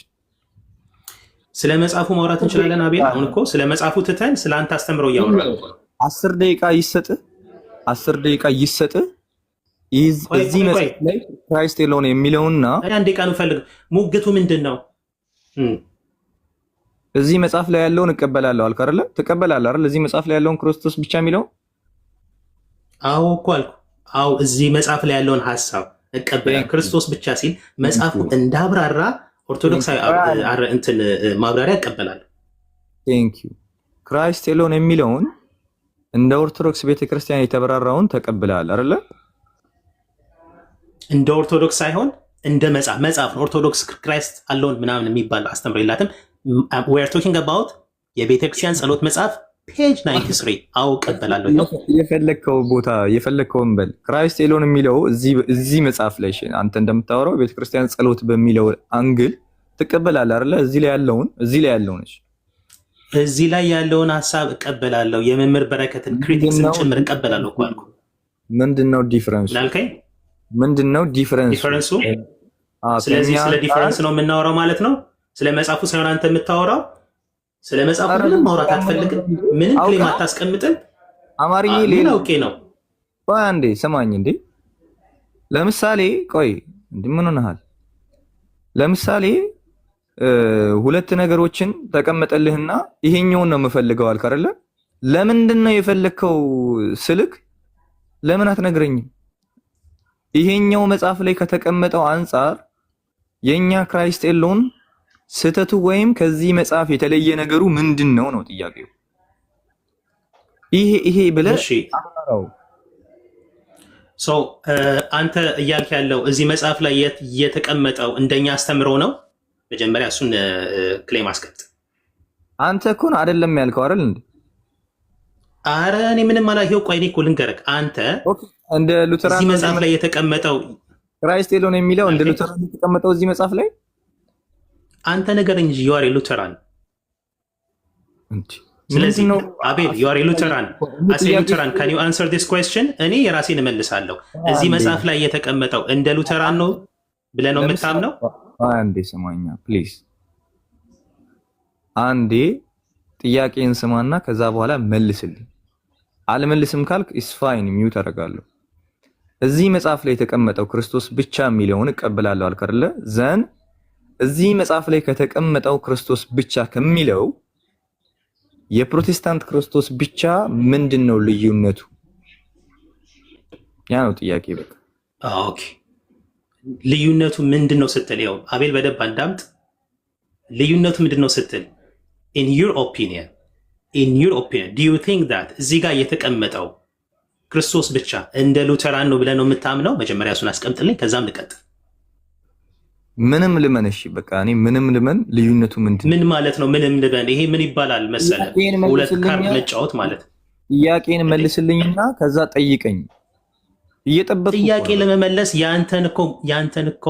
ስለ መጽሐፉ ማውራት እንችላለን አቤል። አሁን እኮ ስለ መጽሐፉ ትተን ስለ አንተ አስተምረው እያወራን ነው።
10 ደቂቃ ይሰጥ። እዚህ መጽሐፍ ላይ ክራይስት ኤሎን የሚለውና
አንድ ደቂቃ ነው ፈልግ። ሙግቱ ምንድን ነው?
እዚህ መጽሐፍ ላይ ያለውን እቀበላለሁ አልክ አይደለ? ትቀበላለህ አይደል? እዚህ መጽሐፍ ላይ ያለውን ክርስቶስ ብቻ የሚለው
አዎ እኮ አልኩ። አዎ እዚህ መጽሐፍ ላይ ያለውን ሐሳብ እቀበላለሁ። ክርስቶስ ብቻ ሲል መጽሐፉ እንዳብራራ ኦርቶዶክሳዊ እንትን ማብራሪያ እቀበላለሁ።
ቴንክ ዩ። ክራይስት ኤሎን የሚለውን እንደ ኦርቶዶክስ ቤተክርስቲያን የተበራራውን ተቀብለሃል አይደለ?
እንደ ኦርቶዶክስ ሳይሆን እንደ መጽሐፍ ነው። ኦርቶዶክስ ክራይስት አለውን ምናምን የሚባል አስተምሮ የላትም። we are talking about የቤተክርስቲያን ጸሎት መጽሐፍ ፔጅ 93 አው ቀበላለሁ።
የፈለከው ቦታ የፈለከውን በል። ክራይስት ኤሎን የሚለው እዚህ መጽሐፍ ላይ አንተ እንደምታወራው ቤተክርስቲያን ጸሎት በሚለው አንግል ትቀበላለህ አይደለ? እዚህ ላይ ያለውን ሐሳብ እቀበላለሁ። የመምህር በረከትን ክሪቲክስን ጭምር እቀበላለሁ እኮ አልኩ። ምንድነው ዲፈረንሱ? ላልከኝ ምንድነው ዲፈረንሱ?
ስለዚህ ስለ ዲፈረንስ ነው የምናወራው ማለት ነው። ስለ መጽሐፉ ሳይሆን አንተ የምታወራው ስለ መጽሐፉ ምንም ማውራት አትፈልግም። ምንም ክሌም አታስቀምጥም።
አማርኛ ሌላ
ኦኬ ነው።
ቆይ አንዴ ሰማኝ እንዴ። ለምሳሌ ቆይ ምን ሆነሃል? ለምሳሌ ሁለት ነገሮችን ተቀመጠልህና ይሄኛውን ነው የምፈልገው አልክ አይደለ? ለምንድን ነው የፈለግከው ስልክ ለምን አትነግረኝም? ይሄኛው መጽሐፍ ላይ ከተቀመጠው አንጻር የኛ ክራይስት ኤሎን ስህተቱ ወይም ከዚህ መጽሐፍ የተለየ ነገሩ ምንድን ነው ነው ጥያቄው። ይሄ ብለህ
አንተ እያልክ ያለው እዚህ መጽሐፍ ላይ የተቀመጠው እንደኛ አስተምሮ ነው። መጀመሪያ እሱን ክሌም አስቀምጥ።
አንተ እኮ ነው አይደለም ያልከው አይደል እንዴ?
አረ እኔ ምንም አላየው። ቆይ እኔ እኮ ልንገርህ፣ አንተ
እንደ ሉተራን
እዚህ መጽሐፍ ላይ የተቀመጠው
ክራይስት ኤሎን የሚለው እንደ ሉተራን የተቀመጠው እዚህ መጽሐፍ ላይ
አንተ ነገረኝ እንጂ ዩአር ሉተራን። ስለዚህ አቤል ዩአር ሉተራን አስ ሉተራን ካን ዩ አንሰር ዲስ ኩዌስችን? እኔ የራሴን እመልሳለሁ። እዚህ መጽሐፍ ላይ የተቀመጠው እንደ ሉተራን ነው ብለህ ነው የምታምነው?
አንዴ ስማኛ ፕሊዝ፣ አንዴ ጥያቄን ስማና ከዛ በኋላ መልስልኝ። አልመልስም ካልክ ኢስ ፋይን ሚውት አደርጋለሁ። እዚህ መጽሐፍ ላይ የተቀመጠው ክርስቶስ ብቻ የሚለውን እቀበላለሁ አልክ አይደለ? ዘን እዚህ መጽሐፍ ላይ ከተቀመጠው ክርስቶስ ብቻ ከሚለው የፕሮቴስታንት ክርስቶስ ብቻ ምንድነው ልዩነቱ? ያ ነው ጥያቄ። በቃ
ኦኬ፣ ልዩነቱ ምንድነው ስትል ያው አቤል በደንብ አዳምጥ። ልዩነቱ ምንድነው ስትል in your opinion do you think that እዚህ ጋር የተቀመጠው ክርስቶስ ብቻ እንደ ሉተራን ነው ብለህ ነው የምታምነው? መጀመሪያ እሱን አስቀምጥልኝ፣ ከዛም ልቀጥል።
ምንም ልመን። እሺ በቃ እኔ ምንም ልመን። ልዩነቱ ምንድን ነው?
ምን ማለት ነው ምንም ልመን? ይሄ ምን ይባላል መሰለህ? ሁለት ካርድ መጫወት ማለት ነው።
ጥያቄን መልስልኝና ከዛ ጠይቀኝ። እየጠበቅኩ
ጥያቄ ለመመለስ ያንተን እኮ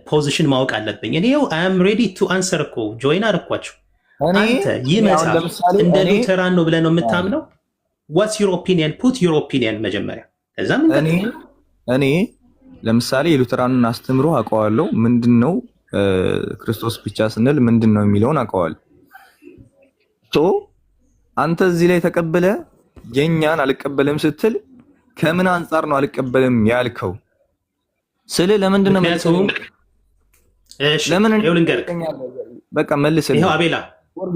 ፖዚሽን ማወቅ አለብኝ። እኔ አይ አም ሬዲ ቱ አንሰር እኮ ጆይን አደረኳችሁ። አንተ ይህ መጽሐፍ እንደ ሉተራን ነው ብለህ ነው የምታምነው? ዋትስ ዩር ኦፒኒየን? ፑት ዩር ኦፒኒየን መጀመሪያ። ከዛ
እኔ ለምሳሌ የሉተራንን አስተምሮ አውቀዋለሁ። ምንድነው ክርስቶስ ብቻ ስንል ምንድነው የሚለውን አውቀዋለሁ። አንተ እዚህ ላይ ተቀበለ የኛን አልቀበልም ስትል ከምን አንጻር ነው አልቀበልም ያልከው? ስለ ለምንድን ነው ለምን በቃ መልስልኝ።
ይሄው አቤላ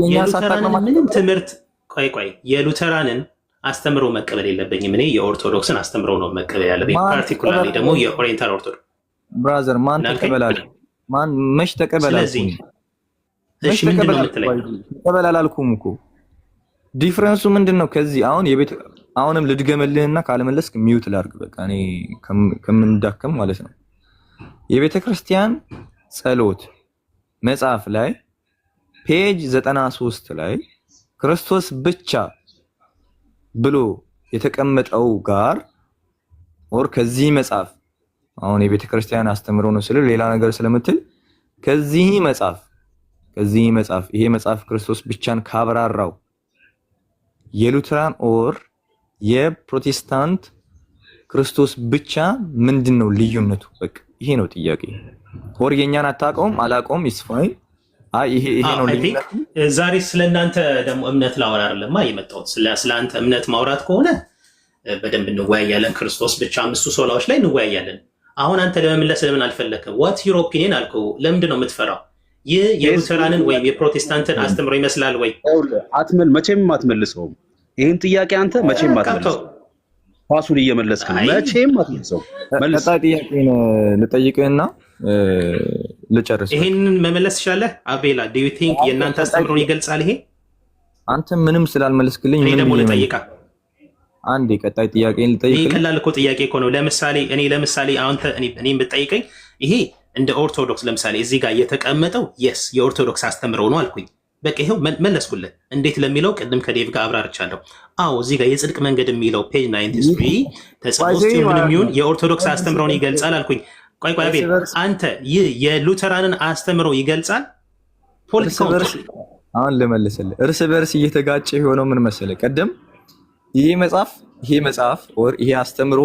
የሉተራንን ምንም ትምህርት ቆይ የሉተራንን አስተምሮ መቀበል የለብኝም። እኔ የኦርቶዶክስን አስተምሮ ነው መቀበል ያለብኝ። ፓርቲኩላርሊ ደግሞ የኦሪየንታል ኦርቶዶክስ
ብራዘር ማን ተቀበላል? ማን መች ተቀበላል?
እሺ ምንድነው የምትለኝ?
ተቀበል አላልኩም እኮ። ዲፍረንሱ ምንድነው? ከዚህ አሁንም ልድገመልህና ካለመለስክ ሚውት ላድርግ። በቃ እኔ ከምንዳከም ማለት ነው። የቤተ ክርስቲያን ጸሎት መጽሐፍ ላይ ፔጅ 93 ላይ ክርስቶስ ብቻ ብሎ የተቀመጠው ጋር ኦር ከዚህ መጽሐፍ አሁን የቤተ ክርስቲያን አስተምሮ ነው ስለ ሌላ ነገር ስለምትል ከዚህ መጽሐፍ ይሄ መጽሐፍ ክርስቶስ ብቻን ካብራራው የሉተራን ኦር የፕሮቴስታንት ክርስቶስ ብቻ ምንድነው ልዩነቱ? በቃ ይሄ ነው ጥያቄ። ኦር የኛን አታውቀውም አላውቀውም ኢስ ፋይን። ይሄ ነው ልዩነቱ።
ዛሬ ስለናንተ ደግሞ እምነት ላወራ አይደለም የመጣሁት። ስለአንተ እምነት ማውራት ከሆነ በደንብ እንወያያለን። ክርስቶስ ብቻ አምስቱ ሶላዎች ላይ እንወያያለን። አሁን አንተ ለመመለስ ለምን አልፈለክም? ዋት ዩር ኦፒኒየን አልከው። ለምንድን ነው የምትፈራው? ይህ የሉተራንን ወይም የፕሮቴስታንትን አስተምሮ ይመስላል ወይ?
መቼም አትመልሰውም ይህን ጥያቄ። አንተ መቼም አትመልሰውም። ፓሱን እየመለስክ ነው። መቼም አትመልሰውም።
ቀጣይ ጥያቄን ልጠይቅህና ልጨርስ።
ይሄንን መመለስ ይሻለህ አቤላ። ዱ ዩ ቲንክ የእናንተ አስተምሮን ይገልጻል ይሄ?
አንተ ምንም ስላልመለስክልኝ
ምን ደግሞ ልጠይቃ?
አንዴ ቀጣይ ጥያቄን ልጠይቅ።
ይሄ ቀላል እኮ ጥያቄ እኮ ነው። ለምሳሌ አንተ እኔም ብትጠይቀኝ ይሄ እንደ ኦርቶዶክስ ለምሳሌ እዚህ ጋር የተቀመጠው የስ የኦርቶዶክስ አስተምሮ ነው አልኩኝ። በቃ ይሄው መለስኩልህ። እንዴት ለሚለው ቅድም ከዴቭ ጋር አብራርቻለሁ። አዎ እዚህ ጋር የጽድቅ መንገድ የሚለው ፔጅ 93 ተጽፎ ምንም የኦርቶዶክስ አስተምሮን ይገልጻል አልኩኝ። ቆይ አቤል አንተ ይህ የሉተራንን አስተምሮ ይገልጻል?
አሁን ልመልስልህ። እርስ በርስ እየተጋጨ የሆነው ምን መሰለህ? ቀደም ይሄ መጽሐፍ ኦር ይሄ አስተምሮ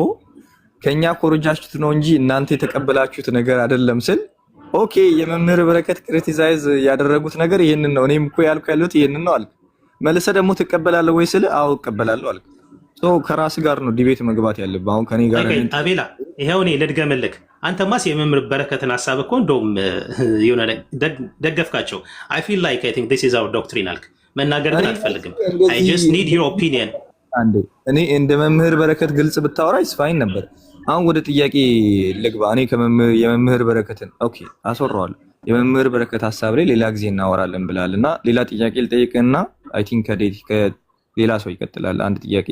ከኛ ኮረጃችሁት ነው እንጂ እናንተ የተቀበላችሁት ነገር አይደለም ስል ኦኬ፣ የመምህር በረከት ክሪቲሳይዝ ያደረጉት ነገር ይሄንን ነው። እኔም እኮ ያልኩ ያለሁት ይሄንን ነው አልክ። መልሰህ ደግሞ ትቀበላለህ ወይ ስል አዎ እቀበላለሁ አልክ። ከራስ ጋር ነው ዲቤት መግባት ያለብህ። አሁን ከኔ ጋር
አቤላ ይሄው እኔ ልድገምልህ። አንተማስ የመምህር በረከትን ሀሳብ እኮ እንደውም የሆነ ደገፍካቸው። አይ ፊል ላይክ አይ ቲንክ ዲስ ኢዝ አወር ዶክትሪን አልክ። መናገር ግን አልፈልግም። አይ ጀስት ኒድ ዩር ኦፒኒየን።
እኔ እንደ መምህር በረከት ግልጽ ብታወራ ይስፋይን ነበር። አሁን ወደ ጥያቄ ልግባ። እኔ የመምህር በረከትን ኦኬ አስወራዋለሁ። የመምህር በረከት ሀሳብ ላይ ሌላ ጊዜ እናወራለን ብላል እና ሌላ ጥያቄ ልጠይቅና አይ ቲንክ ከሌላ ሰው ይቀጥላል። አንድ ጥያቄ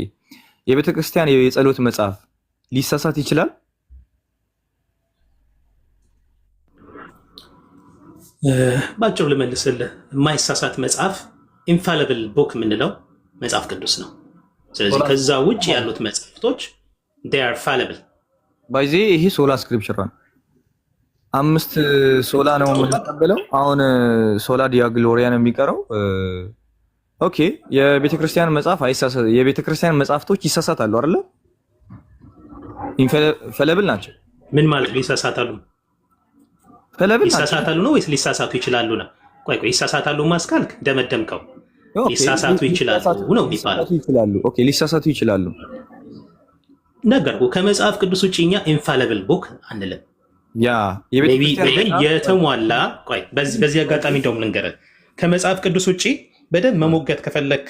የቤተክርስቲያን የጸሎት መጽሐፍ ሊሳሳት ይችላል?
ባጭሩ ልመልስልህ። የማይሳሳት መጽሐፍ ኢንፋሊብል ቡክ የምንለው መጽሐፍ ቅዱስ ነው። ስለዚህ ከዛ ውጭ ያሉት መጽሐፍቶች they are fallible
ባይዜ ይሄ ሶላ ስክሪፕቸር ነው። 5 ሶላ ነው የምንቀበለው። አሁን ሶላ ዲያ ግሎሪያ ነው የሚቀረው። ኦኬ የቤተክርስቲያን መጽሐፍ አይሳሳት። የቤተክርስቲያን መጽሐፍቶች ይሳሳታሉ አይደለ? ኢንፋሊብል ናቸው።
ምን ማለት ሊሳሳታሉ? ይሳሳታሉ ነው ወይስ ሊሳሳቱ ይችላሉ ነው? ቆይ ይሳሳታሉ ማስካልክ ደመደምከው። ሊሳሳቱ ይችላሉ ነው የሚባለው።
ኦኬ ሊሳሳቱ ይችላሉ
ነገርኩ። ከመጽሐፍ ቅዱስ ውጭ እኛ ኢንፋሊብል ቡክ አንልም።
ያ
የተሟላ ቆይ በዚህ አጋጣሚ እንደውም ልንገርህ፣ ከመጽሐፍ ቅዱስ ውጭ በደንብ መሞገት ከፈለክ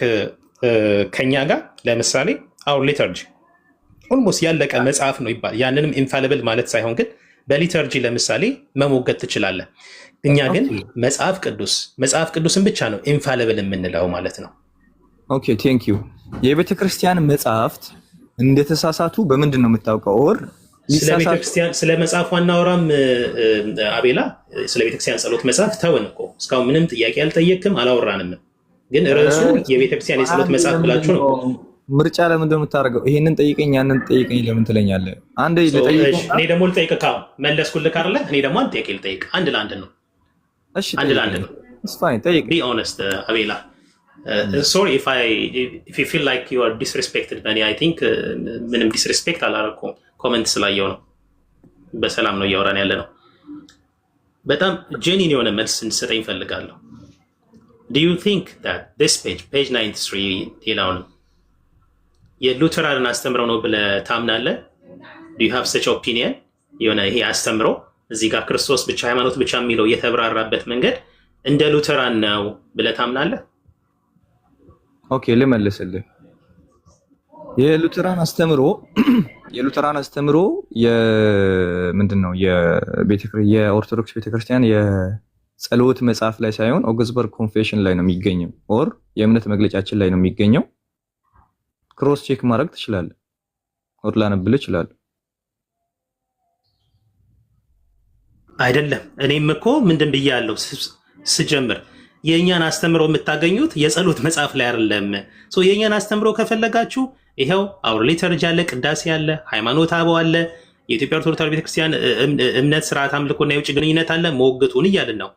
ከኛ ጋር ለምሳሌ አውር ሊተርጂ ኦልሞስት ያለቀ መጽሐፍ ነው ይባል። ያንንም ኢንፋሊብል ማለት ሳይሆን ግን በሊተርጂ ለምሳሌ መሞገት ትችላለህ። እኛ ግን መጽሐፍ ቅዱስን ብቻ ነው ኢንፋሊብል የምንለው ማለት ነው።
ኦኬ ቴንክ ዩ። የቤተክርስቲያን መጽሐፍት እንደተሳሳቱ በምንድን ነው የምታውቀው? ኦር
ስለ ቤተክርስቲያን ስለ መጽሐፉ አናወራም አቤላ? ስለ ቤተክርስቲያን ጸሎት መጽሐፍ ተውን እኮ እስካሁን ምንም ጥያቄ አልጠየቅም አላወራንም። ግን ርዕሱ የቤተክርስቲያን የጸሎት መጽሐፍ ብላችሁ ነው።
ምርጫ ለምንድን ነው የምታደርገው? ይሄንን ጠይቀኝ ያንን ጠይቀኝ ለምን ትለኛለህ? አንድ ልጠይቅ
እኔ ደግሞ ልጠይቅ መለስኩልህ አይደለ? እኔ ደግሞ አንድ ጥያቄ ልጠይቅ። አንድ ለአንድ ነው።
እሺ
አንድ ለአንድ ነው።
ኢትስ ፋይን ጠይቅ።
ቢ ኦነስት አቤላ ሶሪ ኢፍ ዩ ፊል ላይክ ዩ አር ዲስሪስፔክትድ በእኔ አይ ቲንክ ምንም ዲስሪስፔክት አላደረኩም። ኮመንት ስላየው ነው። በሰላም ነው እያወራን ያለ ነው። በጣም ጄኒን የሆነ መልስ እንድሰጠኝ እፈልጋለሁ። ዱ ዩ ቲንክ ዛት ዲስ ፔጅ 93 ሌላውንም የሉተራንን አስተምረው ነው ብለህ ታምናለህ? ዱ ዩ ሃቭ ሰች ኦፒኒየን? የሆነ ይሄ አስተምሮ እዚህ ጋር ክርስቶስ ብቻ ሃይማኖት ብቻ የሚለው የተብራራበት መንገድ እንደ ሉተራን ነው ብለህ ታምናለህ?
ኦኬ ልመልስልህ። የሉተራን አስተምሮ ምንድን ነው የኦርቶዶክስ ቤተክርስቲያን የጸሎት መጽሐፍ ላይ ሳይሆን ኦግስበርግ ኮንፌሽን ላይ ነው የሚገኘው። ኦር የእምነት መግለጫችን ላይ ነው የሚገኘው። ክሮስ ቼክ ማድረግ ትችላለህ። ኦር ላነብልህ እችላለሁ።
አይደለም እኔም እኮ ምንድን ብያለሁ ስጀምር የእኛን አስተምሮ የምታገኙት የጸሎት መጽሐፍ ላይ አይደለም። የእኛን አስተምሮ ከፈለጋችሁ ይኸው አውር ሊተርጂ አለ፣ ቅዳሴ አለ፣ ሃይማኖት አበው አለ፣ የኢትዮጵያ ኦርቶዶክስ ቤተክርስቲያን እምነት ስርዓት አምልኮና የውጭ ግንኙነት አለ። ሞግቱን እያልን ነው።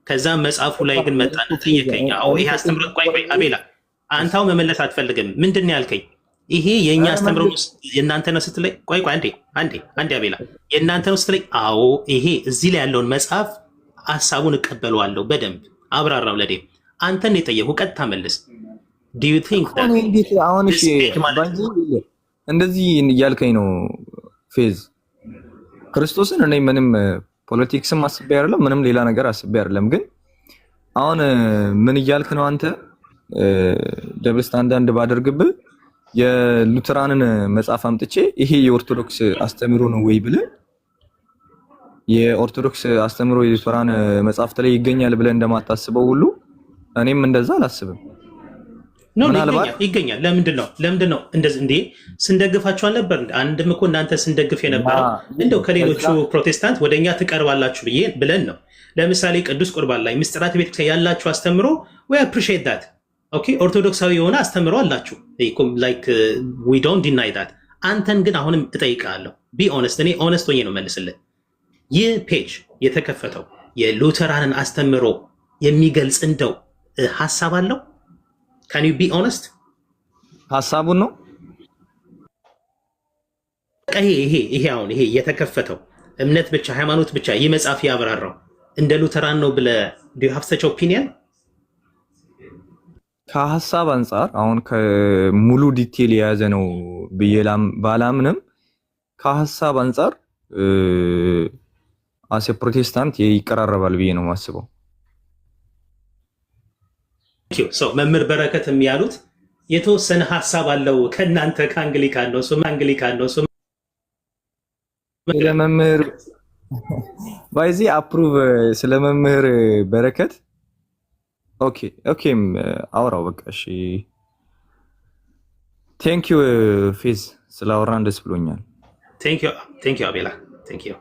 ከዛ መጽሐፉ ላይ ግን መጣን ጠየቀኝ። ይሄ አስተምሮ ቆይ አቤላ አንተው መመለስ አትፈልግም። ምንድን ነው ያልከኝ? ይሄ የእኛ አስተምሮ የእናንተ ነው ስትለኝ፣ ቆይ አንዴ አቤላ የእናንተ ነው ስትለኝ፣ አዎ ይሄ እዚህ ላይ ያለውን መጽሐፍ ሀሳቡን እቀበለዋለሁ በደንብ አብራራው ለዴ። አንተን የጠየቁ ቀጥታ መልስ። ዱ ዩ ቲንክ
እንደዚህ እያልከኝ ነው ፌዝ ክርስቶስን? እኔ ምንም ፖለቲክስም አስቤ አይደለም፣ ምንም ሌላ ነገር አስቤ አይደለም። ግን አሁን ምን እያልክ ነው አንተ? ደብል ስታንዳርድ ባደርግብህ የሉተራንን መጽሐፍ አምጥቼ ይሄ የኦርቶዶክስ አስተምሮ ነው ወይ ብለህ የኦርቶዶክስ አስተምሮ የሉተራን መጽሐፍት ላይ ይገኛል ብለህ እንደማታስበው ሁሉ እኔም እንደዛ አላስብም።
ይገኛል። ለምንድን ነው እንደዚህ እንዴ ስንደግፋችሁ አልነበር? አንድም እኮ እናንተ ስንደግፍ የነበረው እንደው ከሌሎቹ ፕሮቴስታንት ወደኛ ትቀርባላችሁ ብለን ነው። ለምሳሌ ቅዱስ ቁርባን ላይ ምስጢራት ቤተክርስቲያን ያላችሁ አስተምሮ we appreciate that ኦኬ፣ ኦርቶዶክሳዊ የሆነ አስተምሮ አላችሁ። ላይክ we don't deny that። አንተን ግን አሁንም እጠይቃለሁ ቢ ኦነስት። እኔ ኦነስት ሆኜ ነው መልስልህ። ይህ ፔጅ የተከፈተው የሉተራንን አስተምሮ የሚገልጽ እንደው ሀሳብ አለው? ካን ዩ ቢ ኦነስት?
ሀሳቡን ነው
ይሄ አሁን ይሄ የተከፈተው እምነት ብቻ ሃይማኖት ብቻ ይህ መጽሐፍ ያብራራው እንደ ሉተራን ነው ብለህ ዱ ዩ ሃቭ ሰች ኦፒኒየን?
ከሀሳብ አንጻር አሁን ከሙሉ ዲቴል የያዘ ነው ብዬ ባላምንም ከሀሳብ አንጻር አሴ ፕሮቴስታንት ይቀራረባል ብዬ ነው የማስበው።
መምህር በረከት የሚያሉት የተወሰነ ሀሳብ አለው ከእናንተ ከአንግሊካን ነው። አንግሊካን ነው
ስለመምህር ባይዚ አፕሩቭ ስለመምህር በረከት ኦኬም አውራው በቃ እሺ። ቴንክ ዩ ፌዝ ስላወራን ደስ ብሎኛል።
ቴንክ ዩ አቤላ ቴንክ ዩ